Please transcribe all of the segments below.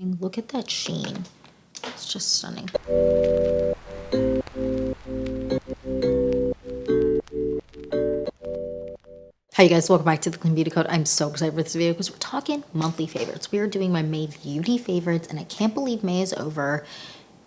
I mean, look at that sheen. It's just stunning. Hi you guys, welcome back to the Clean Beauty Code. I'm so excited for this video because we're talking monthly favorites. We are doing my May beauty favorites and I can't believe May is over.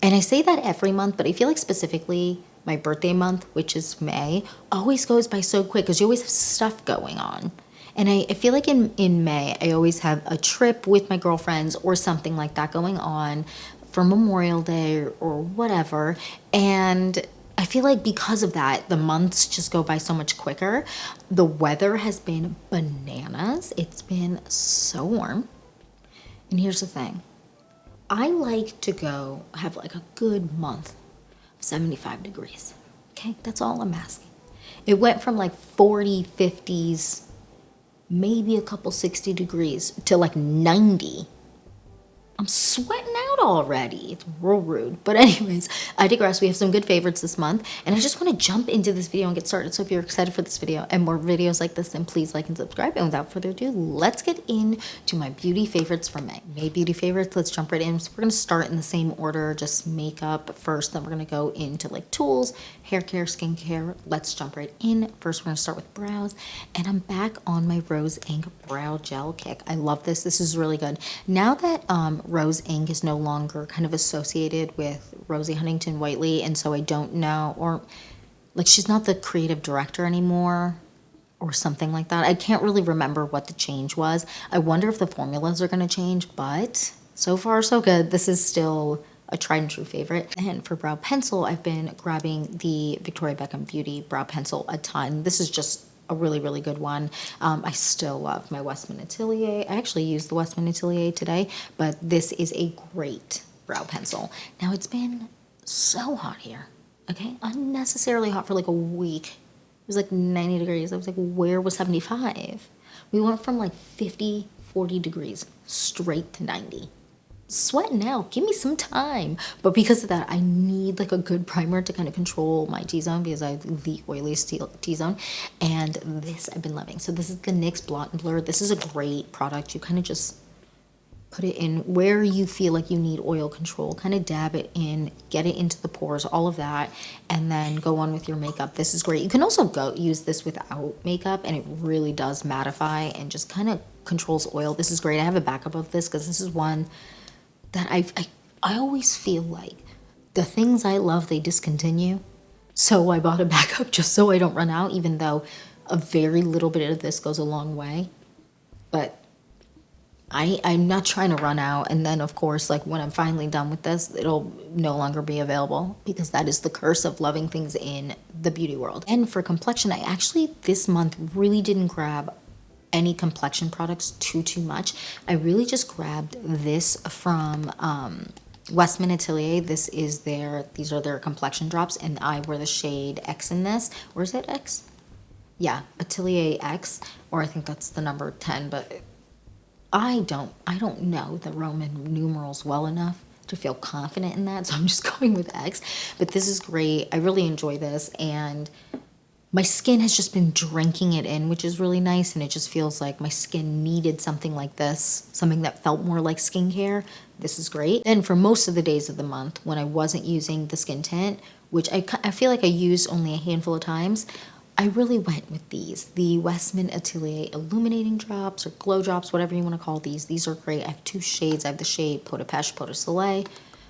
And I say that every month, but I feel like specifically my birthday month, which is May, always goes by so quick because you always have stuff going on. And I feel like in May, I always have a trip with my girlfriends or something like that going on for Memorial Day or whatever. And I feel like because of that, the months just go by so much quicker. The weather has been bananas. It's been so warm. And here's the thing. I like to go have like a good month of 75 degrees. Okay, that's all I'm asking. It went from like 40, 50s, maybe a couple 60 degrees to like 90. I'm sweating out already. It's real rude. But anyways, I digress. We have some good favorites this month. And I just want to jump into this video and get started. So if you're excited for this video and more videos like this, then please like and subscribe. And without further ado, let's get into my beauty favorites for May. May beauty favorites, let's jump right in. So we're going to start in the same order, just makeup first. Then we're going to go into like tools, hair care, skincare. Let's jump right in. First, we're going to start with brows. And I'm back on my Rose Ink Brow Gel kick. I love this. This is really good. Now that Rose Ink is no longer kind of associated with Rosie Huntington Whiteley, and so I don't know, or like she's not the creative director anymore or something like that. I can't really remember what the change was. I wonder if the formulas are going to change, but so far so good. This is still a tried and true favorite. And for brow pencil, I've been grabbing the Victoria Beckham Beauty brow pencil a ton. This is just a really, really good one. I still love my Westman Atelier. I actually used the Westman Atelier today, but this is a great brow pencil. Now, it's been so hot here, okay? Unnecessarily hot for like a week. It was like 90 degrees. I was like, where was 75? We went from like 50, 40 degrees straight to 90. Sweating out, give me some time. But because of that, I need like a good primer to kind of control my T-zone because I have the oiliest T-zone. And this I've been loving. So this is the NYX Blot and Blur. This is a great product. You kind of just put it in where you feel like you need oil control, kind of dab it in, get it into the pores, all of that, and then go on with your makeup. This is great. You can also go use this without makeup, and it really does mattify and just kind of controls oil. This is great. I have a backup of this because this is one that I always feel like the things I love, they discontinue. So I bought a backup just so I don't run out, even though a very little bit of this goes a long way. But I'm not trying to run out. And then, of course, like when I'm finally done with this, it'll no longer be available because that is the curse of loving things in the beauty world. And for complexion, I actually this month really didn't grab any complexion products too much. I really just grabbed this from Westman Atelier. These are their complexion drops, and I wear the shade X in this. Or is it X? Yeah, Atelier X, or I think that's the number 10, but I don't know the Roman numerals well enough to feel confident in that, so I'm just going with X. But this is great. I really enjoy this, and my skin has just been drinking it in, which is really nice, and it just feels like my skin needed something like this, something that felt more like skincare. This is great. Then for most of the days of the month, when I wasn't using the skin tint, which I feel like I used only a handful of times, I really went with these. The Westman Atelier Illuminating Drops or Glow Drops, whatever you want to call these. These are great. I have two shades. I have the shade Peau de Pêche, Peau de Soleil.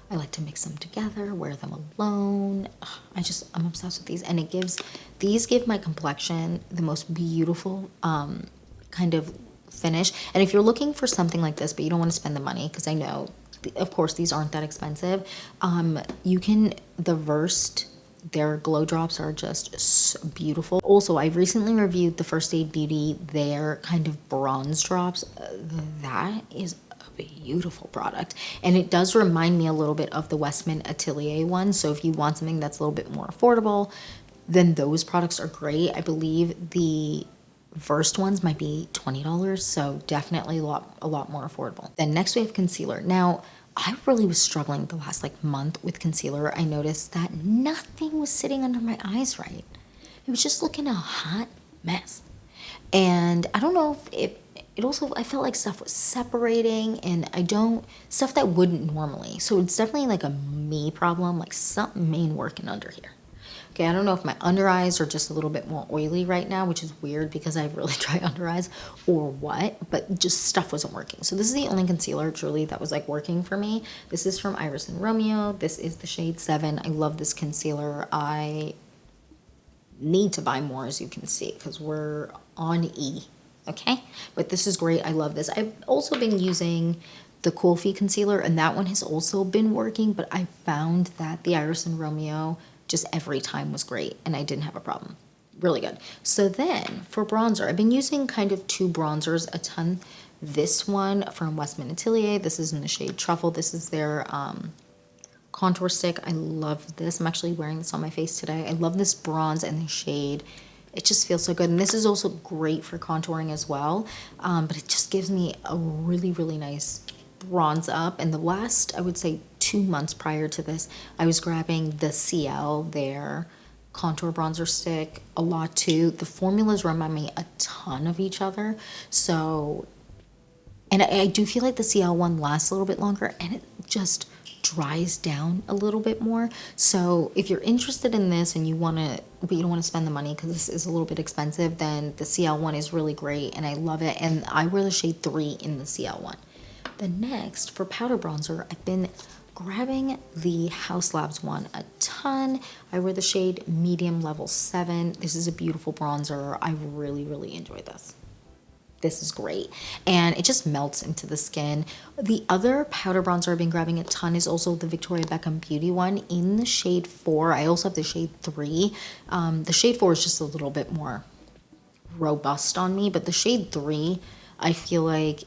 I like to mix them together, wear them alone. I'm obsessed with these. And these give my complexion the most beautiful kind of finish. And if you're looking for something like this, but you don't want to spend the money, because I know, of course, these aren't that expensive, the Versed, their glow drops are just so beautiful. Also, I recently reviewed the First Aid Beauty, their kind of bronze drops. That is a beautiful product, and it does remind me a little bit of the Westman Atelier one. So if you want something that's a little bit more affordable, then those products are great. I believe the Versed ones might be $20, so definitely a lot more affordable. Then next we have concealer. Now, I really was struggling the last like month with concealer. I noticed that nothing was sitting under my eyes right. It was just looking a hot mess. And I don't know if it also, I felt like stuff was separating, and stuff that wouldn't normally. So it's definitely like a me problem, like something ain't working under here. Okay, I don't know if my under eyes are just a little bit more oily right now, which is weird because I have really dry under eyes, or what, but just stuff wasn't working. So this is the only concealer truly that was like working for me. This is from Iris and Romeo. This is the shade 7. I love this concealer. I need to buy more, as you can see, because we're on E. Okay, but this is great. I love this. I've also been using the Cool Feet concealer, and that one has also been working, but I found that the Iris and Romeo just every time was great, and I didn't have a problem. Really good. So then for bronzer, I've been using kind of 2 bronzers a ton. This one from Westman Atelier. This is in the shade Truffle. This is their contour stick. I love this. I'm actually wearing this on my face today. I love this bronze and the shade. It just feels so good. And this is also great for contouring as well. But it just gives me a really, really nice bronze up. And the last, I would say 2 months prior to this, I was grabbing the CL, their contour bronzer stick, a lot too. The formulas remind me a ton of each other. So, and I do feel like the CL one lasts a little bit longer, and it just dries down a little bit more. So if you're interested in this and you want to, but you don't want to spend the money because this is a little bit expensive, then the CL one is really great and I love it. And I wear the shade 3 in the CL one. The next, for powder bronzer, I've been grabbing the House Labs one a ton. I wear the shade medium level 7. This is a beautiful bronzer. I really, really enjoy this. This is great, and it just melts into the skin. The other powder bronzer I've been grabbing a ton is also the Victoria Beckham Beauty one in the shade 4. I also have the shade 3. The shade 4 is just a little bit more robust on me, but the shade 3 I feel like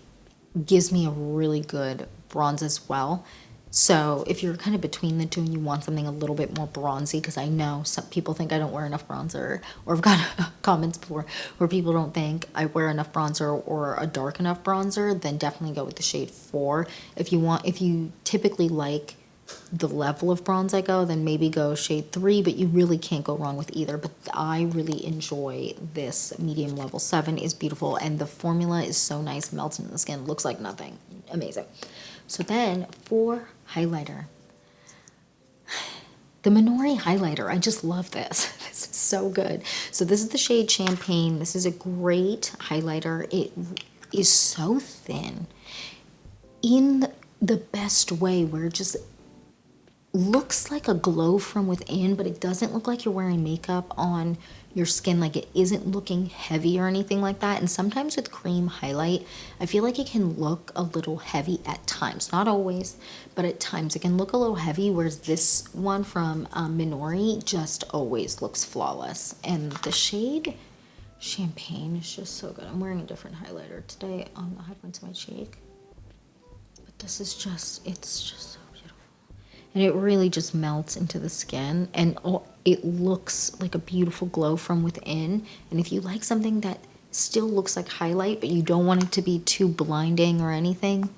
gives me a really good bronze as well. So if you're kind of between the two and you want something a little bit more bronzy, because I know some people think I don't wear enough bronzer, or I've got comments before where people don't think I wear enough bronzer or a dark enough bronzer, then definitely go with the shade 4. If you typically like the level of bronze I go, then maybe go shade 3, but you really can't go wrong with either. But I really enjoy this medium level 7. Is beautiful, and the formula is so nice, melts into the skin, looks like nothing. Amazing. So then for highlighter, the Minori highlighter, I just love this. This is so good. So this is the shade Champagne. This is a great highlighter. It is so thin in the best way, where it just looks like a glow from within, but it doesn't look like you're wearing makeup on your skin. Like, it isn't looking heavy or anything like that. And sometimes with cream highlight, I feel like it can look a little heavy at times. Not always, but at times it can look a little heavy, whereas this one from Minori just always looks flawless. And the shade Champagne is just so good. I'm wearing a different highlighter today on the high points of my cheek, but this is just, it's just so beautiful. And it really just melts into the skin, and it looks like a beautiful glow from within. And if you like something that still looks like highlight, but you don't want it to be too blinding or anything,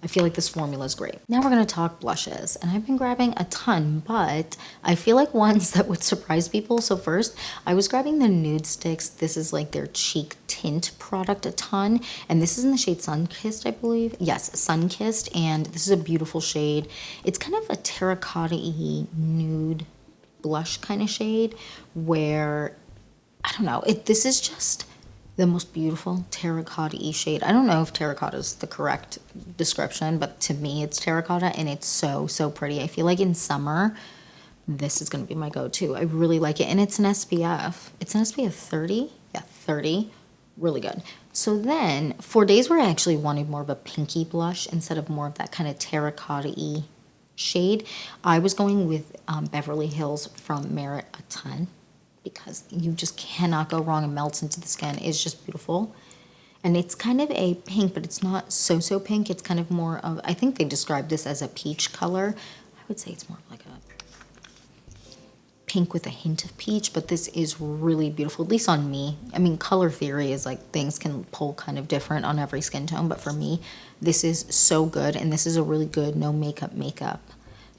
I feel like this formula is great. Now we're going to talk blushes, and I've been grabbing a ton, but I feel like ones that would surprise people. So first, I was grabbing the Nude Sticks. This is like their cheek tint product a ton, and this is in the shade Sunkissed, I believe. Yes, Sunkissed, and this is a beautiful shade. It's kind of a terracotta-y nude blush kind of shade, where, I don't know, this is just the most beautiful terracotta-y shade. I don't know if terracotta is the correct description, but to me it's terracotta, and it's so, so pretty. I feel like in summer, this is going to be my go-to. I really like it, and it's an SPF. It's an SPF 30. Yeah, 30. Really good. So then, for days where I actually wanted more of a pinky blush instead of more of that kind of terracotta-y shade, I was going with Beverly Hills from Merit a ton, because you just cannot go wrong. and melts into the skin. It's just beautiful. And it's kind of a pink, but it's not so pink. It's kind of more of, I think they described this as a peach color. I would say it's more of like a pink with a hint of peach, but this is really beautiful, at least on me. I mean, color theory is like things can pull kind of different on every skin tone, but for me, this is so good. And this is a really good no makeup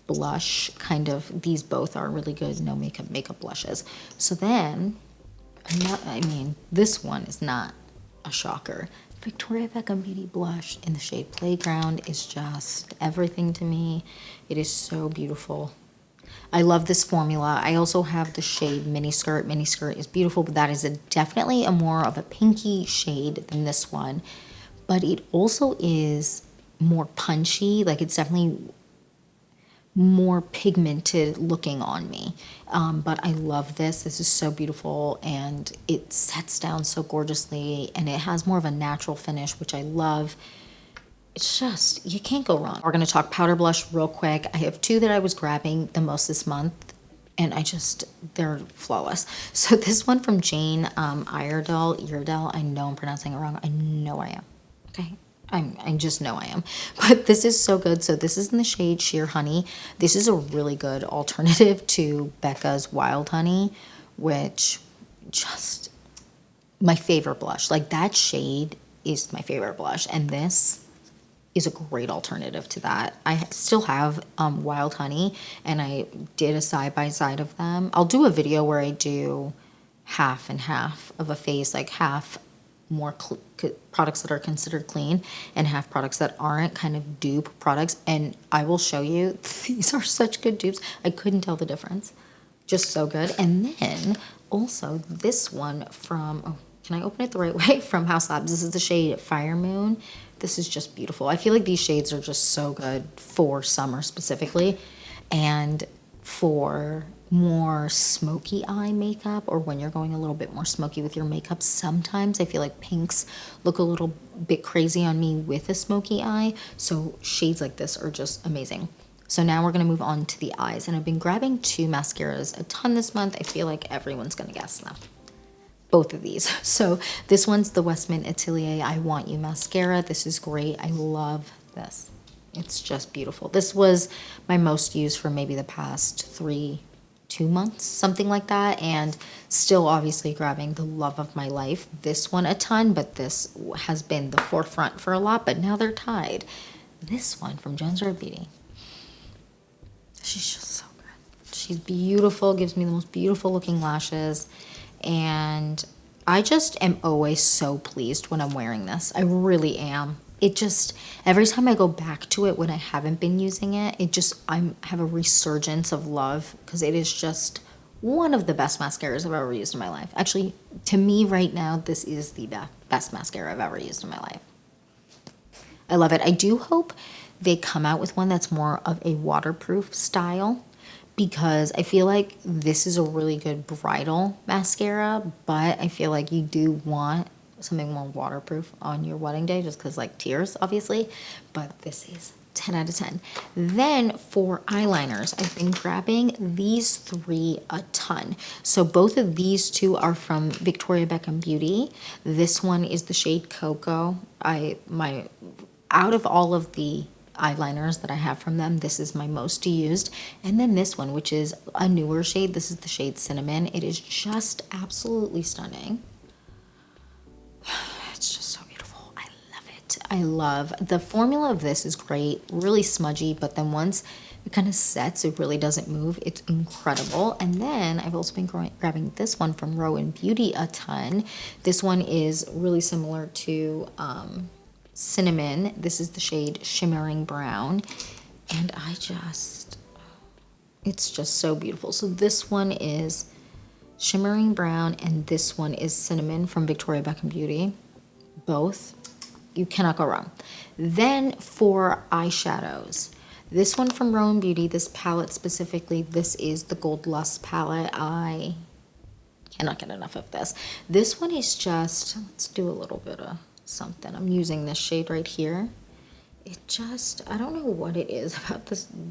blush, kind of. These both are really good no makeup blushes. So then, I mean, this one is not a shocker. Victoria Beckham Beauty Blush in the shade Playground is just everything to me. It is so beautiful. I love this formula. I also have the shade Mini Skirt. Mini Skirt is beautiful, but that is definitely a more of a pinky shade than this one. But it also is more punchy. Like, it's definitely more pigmented looking on me. But I love this. This is so beautiful, and it sets down so gorgeously, and it has more of a natural finish, which I love. It's just, you can't go wrong. We're going to talk powder blush real quick. I have two that I was grabbing the most this month, and they're flawless. So this one from Jane Iredale, I know I'm pronouncing it wrong. I know I am. Okay. I just know I am. But this is so good. So this is in the shade Sheer Honey. This is a really good alternative to Becca's Wild Honey, which just my favorite blush. Like, that shade is my favorite blush, and this is a great alternative to that. I still have Wild Honey, and I did a side-by-side of them. I'll do a video where I do half and half of a face, like half more products that are considered clean and half products that aren't, kind of dupe products. And I will show you, these are such good dupes. I couldn't tell the difference. Just so good. And then also this one from, oh, can I open it the right way? From House Labs. This is the shade Fire Moon. This is just beautiful. I feel like these shades are just so good for summer specifically, and for more smoky eye makeup, or when you're going a little bit more smoky with your makeup. Sometimes I feel like pinks look a little bit crazy on me with a smoky eye, so shades like this are just amazing. So now we're going to move on to the eyes, and I've been grabbing two mascaras a ton this month. I feel like everyone's going to guess them. Both of these. So this one's the Westman Atelier I Want You mascara. This is great. I love this. It's just beautiful. This was my most used for maybe the past 2 months, something like that, and still obviously grabbing the love of my life. This one a ton, but this has been the forefront for a lot, but now they're tied. This one from Jones Road Beauty. She's just so good. She's beautiful, gives me the most beautiful looking lashes. And I just am always so pleased when I'm wearing this. I really am. It just, every time I go back to it when I haven't been using it, I have a resurgence of love, because it is just one of the best mascaras I've ever used in my life. Actually, to me right now, this is the best mascara I've ever used in my life. I love it. I do hope they come out with one that's more of a waterproof style, because I feel like this is a really good bridal mascara, but I feel like you do want something more waterproof on your wedding day, just because, like, tears, obviously. But this is 10 out of 10. Then for eyeliners, I've been grabbing these three a ton. So both of these two are from Victoria Beckham Beauty. This one is the shade Cocoa. Out of all of the eyeliners that I have from them, this is my most used. And then this one, which is a newer shade, this is the shade Cinnamon. It is just absolutely stunning. It's just so beautiful. I love it. I love the formula of this. Is great, really smudgy, but then once it kind of sets, it really doesn't move. It's incredible. And then I've also been grabbing this one from Rowan Beauty a ton. This one is really similar to Cinnamon. This is the shade Shimmering Brown, and it's just so beautiful. So this one is Shimmering Brown, and this one is Cinnamon from Victoria Beckham Beauty. Both, you cannot go wrong. Then for eyeshadows, this one from Rowan Beauty, this palette specifically, this is the Gold Lust palette. I cannot get enough of this. This one is just, let's do a little bit of something. I'm using this shade right here. I don't know what it is about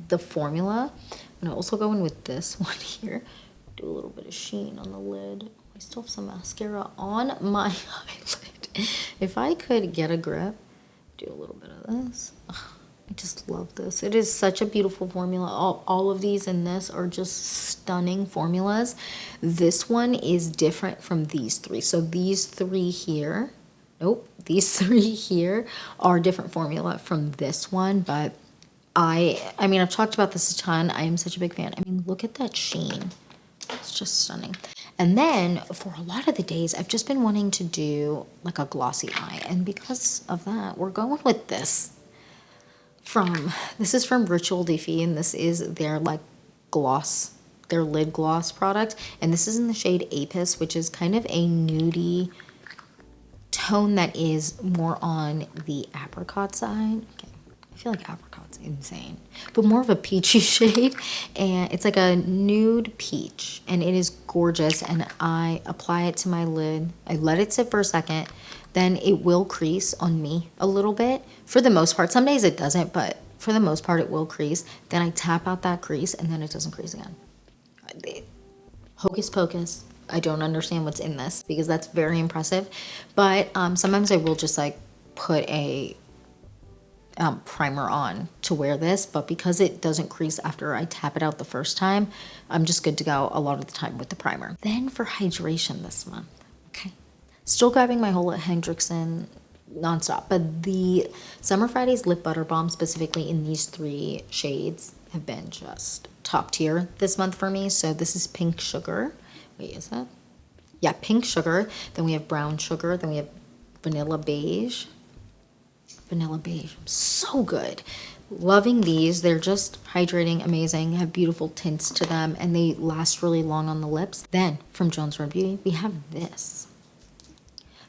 the formula. I'm gonna also go in with this one here. Do a little bit of sheen on the lid. I still have some mascara on my eyelid. If I could get a grip, do a little bit of this. I just love this. It is such a beautiful formula. All of these in this are just stunning formulas. This one is different from these three. So these three here, these three here are different formula from this one, but I mean, I've talked about this a ton. I am such a big fan. I mean, look at that sheen. It's just stunning. And then for a lot of the days, I've just been wanting to do like a glossy eye. And because of that, we're going with this is from Ritual Defy, and this is their like gloss, their lid gloss product. And this is in the shade Apis, which is kind of a nudie tone that is more on the apricot side. Okay. I feel like apricot's insane, but more of a peachy shade. And it's like a nude peach, and it is gorgeous. And I apply it to my lid. I let it sit for a second. Then it will crease on me a little bit. For the most part, some days it doesn't, but for the most part it will crease. Then I tap out that crease, and then it doesn't crease again. Hocus pocus. I don't understand what's in this because that's very impressive. But sometimes I will just like put a primer on to wear this, but because it doesn't crease after I tap it out the first time, I'm just good to go a lot of the time with the primer. Then for hydration this month, okay, still grabbing my whole Hendrickson nonstop, but the Summer Fridays lip butter balm, specifically in these 3 shades, have been just top tier this month for me. So this is Pink Sugar. Wait, is that? Yeah, Pink Sugar. Then we have Brown Sugar. Then we have Vanilla Beige. Vanilla Beige, so good. Loving these. They're just hydrating, amazing, have beautiful tints to them, and they last really long on the lips. Then from Jones Road Beauty, we have this.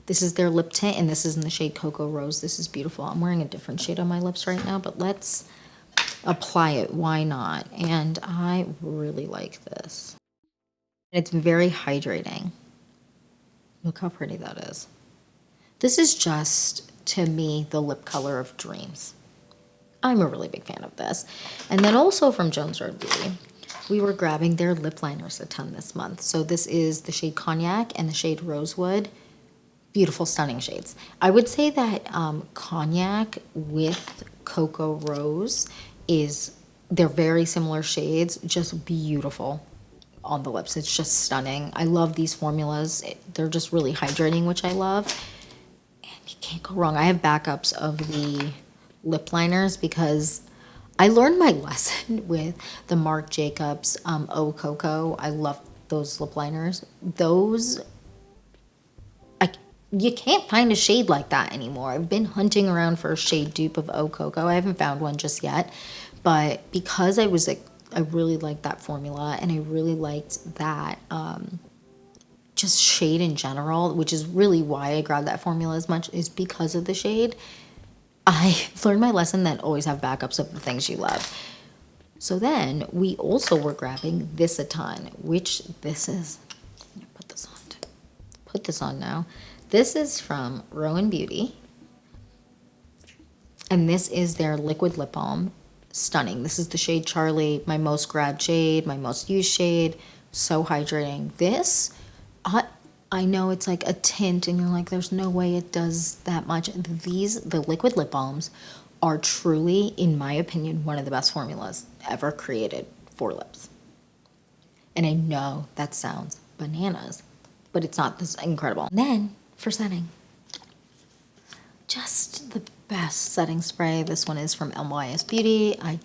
This is their lip tint, and this is in the shade Cocoa Rose. This is beautiful. I'm wearing a different shade on my lips right now, but let's apply it. Why not? And I really like this. It's very hydrating. Look how pretty that is. This is just, to me, the lip color of dreams. I'm a really big fan of this. And then also from Jones Road Beauty, we were grabbing their lip liners a ton this month. So this is the shade Cognac and the shade Rosewood. Beautiful, stunning shades. I would say that Cognac with Cocoa Rose they're very similar shades, just beautiful on the lips. It's just stunning. I love these formulas. They're just really hydrating, which I love. And you can't go wrong. I have backups of the lip liners because I learned my lesson with the Marc Jacobs Eau Coco. I love those lip liners. You can't find a shade like that anymore. I've been hunting around for a shade dupe of Eau Coco. I haven't found one just yet. But because I really liked that formula, and I really liked that just shade in general, which is really why I grabbed that formula as much, is because of the shade. I learned my lesson that always have backups of the things you love. So then we also were grabbing this a ton, which this is, put this on now. This is from Rowan Beauty, and this is their liquid lip balm. Stunning. This is the shade Charlie, my most grabbed shade, my most used shade. So hydrating. This, I know it's like a tint, and you're like, there's no way it does that much. The liquid lip balms are truly, in my opinion, one of the best formulas ever created for lips. And I know that sounds bananas, but it's not. This incredible. And then for setting, just the best setting spray. This one is from LYS Beauty. I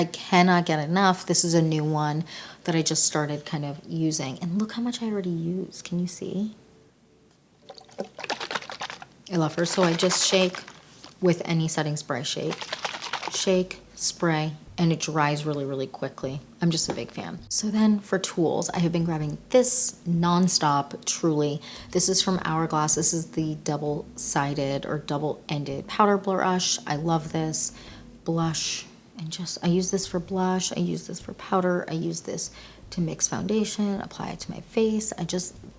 cannot get enough. This is a new one that I just started kind of using. And look how much I already used. Can you see? I love her. So I just shake with any setting spray. Shake, spray, and it dries really, really quickly. I'm just a big fan. So then for tools, I have been grabbing this nonstop, truly. This is from Hourglass. This is the double-sided or double-ended powder brush. I love this. Blush, and I use this for blush. I use this for powder. I use this to mix foundation, apply it to my face.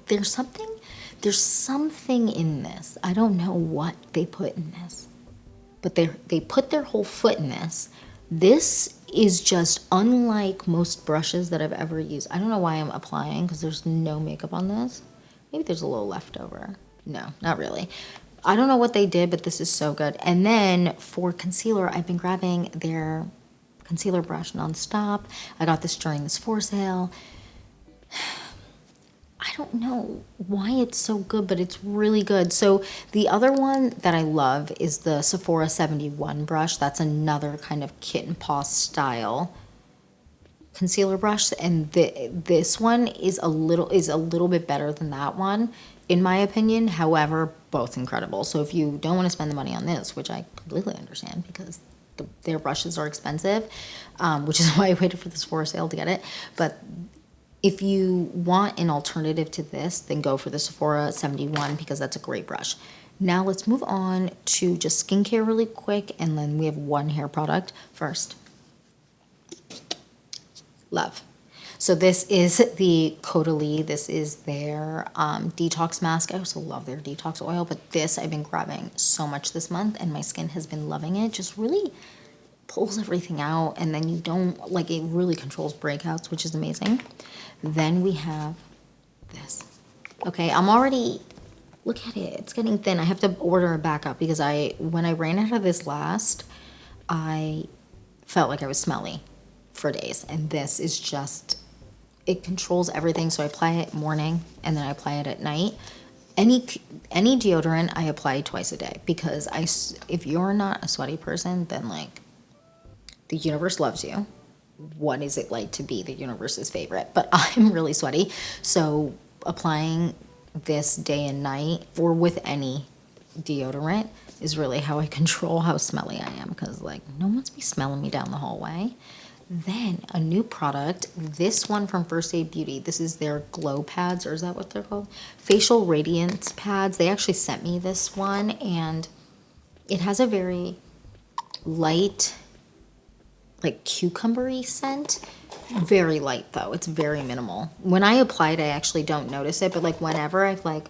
There's something in this. I don't know what they put in this, but they put their whole foot in this. This is just unlike most brushes that I've ever used. I don't know why I'm applying because there's no makeup on this. Maybe there's a little leftover. No, not really. I don't know what they did, but this is so good. And then for concealer, I've been grabbing their concealer brush nonstop. I got this during this 4 sale. I don't know why it's so good, but it's really good. So the other one that I love is the Sephora 71 brush. That's another kind of kitten paw style concealer brush, and this one is a little bit better than that one, in my opinion. However, both incredible. So if you don't want to spend the money on this, which I completely understand because their brushes are expensive, which is why I waited for the Sephora sale to get it. But if you want an alternative to this, then go for the Sephora 71 because that's a great brush. Now let's move on to just skincare really quick, and then we have one hair product first. Love. So this is the Caudalie. This is their detox mask. I also love their detox oil, but this I've been grabbing so much this month, and my skin has been loving it. Just really pulls everything out, and then you don't, like, it really controls breakouts, which is amazing. Then we have this. Okay, I'm already, look at it. It's getting thin. I have to order it back up because when I ran out of this last, I felt like I was smelly for days, and this is just, it controls everything. So I apply it morning and then I apply it at night. Any deodorant I apply twice a day because if you're not a sweaty person, then like the universe loves you. What is it like to be the universe's favorite? But I'm really sweaty, so applying this day and night or with any deodorant is really how I control how smelly I am, because like no one wants to be smelling me down the hallway. Then a new product, this one from First Aid Beauty. This is their glow pads, or is that what they're called? Facial radiance pads. They actually sent me this one, and it has a very light, like cucumbery scent. Very light though. It's very minimal. When I apply it, I actually don't notice it, but like whenever I've like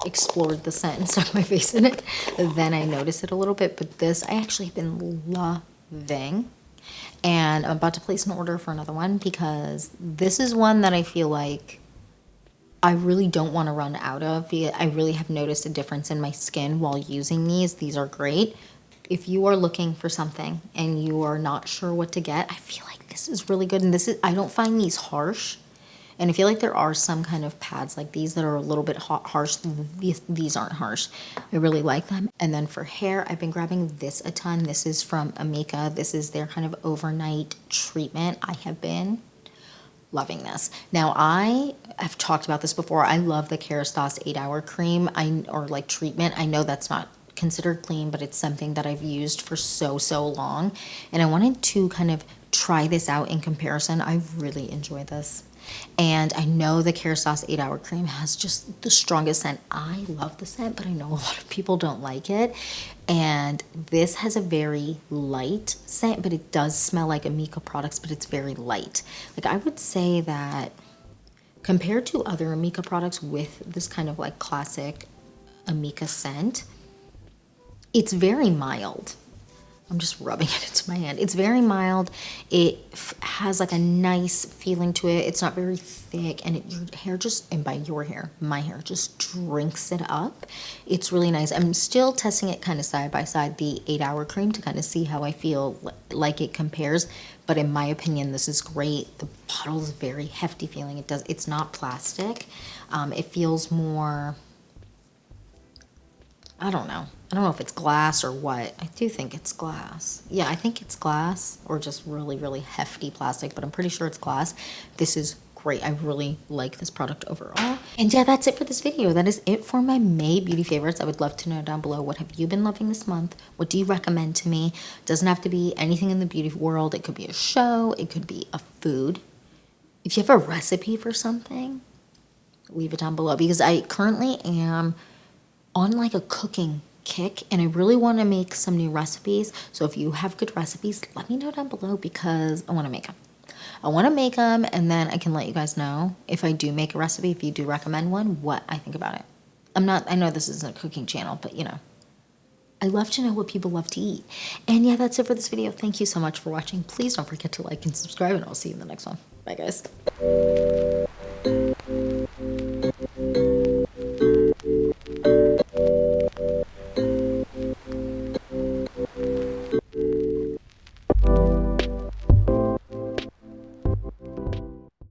explored the scent and stuck my face in it, then I notice it a little bit. But this I actually have been loving. And I'm about to place an order for another one because this is one that I feel like I really don't want to run out of. I really have noticed a difference in my skin while using these. These are great. If you are looking for something and you are not sure what to get, I feel like this is really good. And I don't find these harsh. And I feel like there are some kind of pads like these that are a little bit harsh. These aren't harsh. I really like them. And then for hair, I've been grabbing this a ton. This is from Amika. This is their kind of overnight treatment. I have been loving this. Now, I have talked about this before. I love the Kerastase 8-hour cream or like treatment. I know that's not considered clean, but it's something that I've used for so long. And I wanted to kind of try this out in comparison. I really enjoy this. And I know the Kerastase 8-hour cream has just the strongest scent. I love the scent, but I know a lot of people don't like it. And this has a very light scent, but it does smell like Amika products, but it's very light. Like I would say that compared to other Amika products with this kind of like classic Amika scent, it's very mild. I'm just rubbing it into my hand. It's very mild. It has like a nice feeling to it. It's not very thick, and your hair just, and by your hair, my hair just drinks it up. It's really nice. I'm still testing it kind of side by side, the 8-hour cream, to kind of see how I feel like it compares. But in my opinion, this is great. The bottle is very hefty feeling. It's not plastic. It feels more, I don't know if it's glass or what. I do think it's glass. Yeah, I think it's glass or just really hefty plastic, but I'm pretty sure it's glass. This is great. I really like this product overall. And yeah, that's it for this video. That is it for my May beauty favorites. I would love to know down below, what have you been loving this month? What do you recommend to me? It doesn't have to be anything in the beauty world. It could be a show. It could be a food. If you have a recipe for something, leave it down below, because I currently am on like a cooking kick and I really want to make some new recipes. So if you have good recipes, let me know down below, because I want to make them. I want to make them, and then I can let you guys know if I do make a recipe, if you do recommend one, what I think about it. I know this isn't a cooking channel, but you know, I love to know what people love to eat. And yeah, that's it for this video. Thank you so much for watching. Please don't forget to like and subscribe, and I'll see you in the next one. Bye guys.